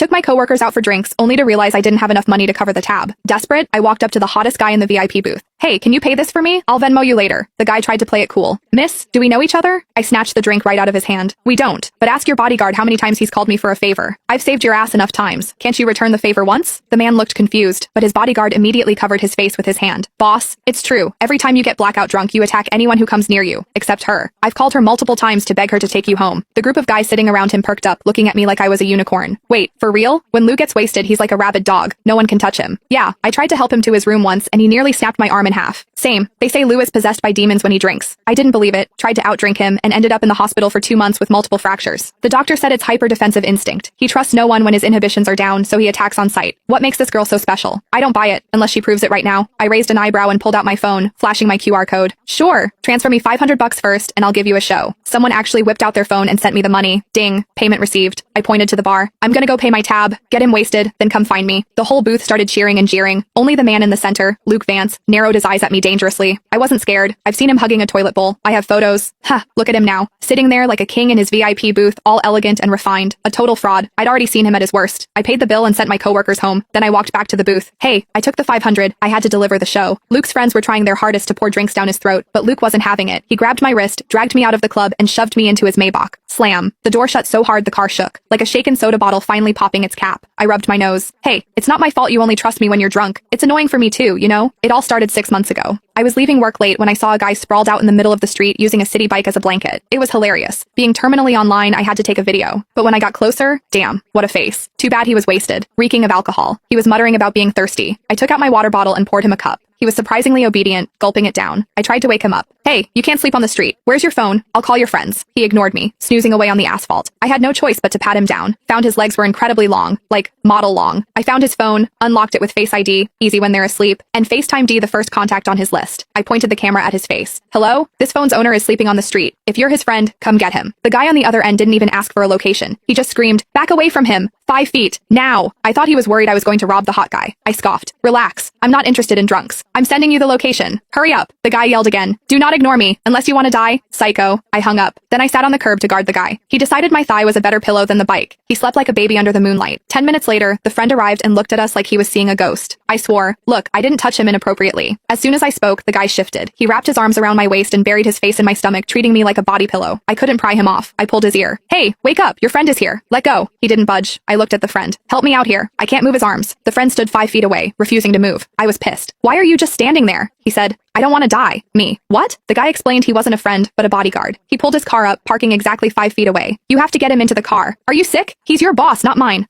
Took my coworkers out for drinks, only to realize I didn't have enough money to cover the tab. Desperate, I walked up to the hottest guy in the VIP booth. Hey, can you pay this for me? I'll Venmo you later. The guy tried to play it cool. Miss, do we know each other? I snatched the drink right out of his hand. We don't, but ask your bodyguard how many times he's called me for a favor. I've saved your ass enough times. Can't you return the favor once? The man looked confused, but his bodyguard immediately covered his face with his hand. Boss, it's true. Every time you get blackout drunk, you attack anyone who comes near you, except her. I've called her multiple times to beg her to take you home. The group of guys sitting around him perked up, looking at me like I was a unicorn. Wait, for real? When Lou gets wasted, he's like a rabid dog. No one can touch him. Yeah, I tried to help him to his room once, and he nearly snapped my arm in half. Same. They say Lou is possessed by demons when he drinks. I didn't believe it, tried to outdrink him, and ended up in the hospital for 2 months with multiple fractures. The doctor said it's hyper-defensive instinct. He trusts no one when his inhibitions are down, so he attacks on sight. What makes this girl so special? I don't buy it, unless she proves it right now. I raised an eyebrow and pulled out my phone, flashing my QR code. Sure, transfer me $500 first, and I'll give you a show. Someone actually whipped out their phone and sent me the money. Ding, payment received. I pointed to the bar. I'm gonna go pay my tab, get him wasted, then come find me. The whole booth started cheering and jeering. Only the man in the center, Luke Vance, narrowed his eyes at me dangerously. I wasn't scared. I've seen him hugging a toilet bowl. I have photos. Look at him now. Sitting there like a king in his VIP booth, all elegant and refined. A total fraud. I'd already seen him at his worst. I paid the bill and sent my coworkers home. Then I walked back to the booth. Hey, I took the 500. I had to deliver the show. Luke's friends were trying their hardest to pour drinks down his throat, but Luke wasn't having it. He grabbed my wrist, dragged me out of the club, and shoved me into his Maybach. Slam. The door shut so hard the car shook, like a shaken soda bottle finally popping its cap. I rubbed my nose. Hey, it's not my fault you only trust me when you're drunk. It's annoying for me too, you know? It all started 6 months ago. I was leaving work late when I saw a guy sprawled out in the middle of the street using a city bike as a blanket. It was hilarious. Being terminally online, I had to take a video. But when I got closer, damn, what a face. Too bad he was wasted, reeking of alcohol. He was muttering about being thirsty. I took out my water bottle and poured him a cup. He was surprisingly obedient, gulping it down. I tried to wake him up. Hey, you can't sleep on the street. Where's your phone? I'll call your friends. He ignored me, snoozing away on the asphalt. I had no choice but to pat him down. Found his legs were incredibly long, like model long. I found his phone, unlocked it with Face ID, easy when they're asleep, and FaceTime D the first contact on his list. I pointed the camera at his face. Hello? This phone's owner is sleeping on the street. If you're his friend, come get him. The guy on the other end didn't even ask for a location. He just screamed, back away from him. 5 feet. Now. I thought he was worried I was going to rob the hot guy. I scoffed. Relax. I'm not interested in drunks. I'm sending you the location. Hurry up. The guy yelled again. Do not ignore me, unless you want to die. Psycho. I hung up. Then I sat on the curb to guard the guy. He decided my thigh was a better pillow than the bike. He slept like a baby under the moonlight. 10 minutes later, the friend arrived and looked at us like he was seeing a ghost. I swore. Look, I didn't touch him inappropriately. As soon as I spoke, the guy shifted. He wrapped his arms around my waist and buried his face in my stomach, treating me like a body pillow. I couldn't pry him off. I pulled his ear. Hey, wake up. Your friend is here. Let go. He didn't budge. I looked at the friend. Help me out here. I can't move his arms. The friend stood 5 feet away, refusing to move. I was pissed. Why are you just standing there? He said. I don't want to die. Me. What? The guy explained he wasn't a friend, but a bodyguard. He pulled his car up, parking exactly 5 feet away. You have to get him into the car. Are you sick? He's your boss, not mine.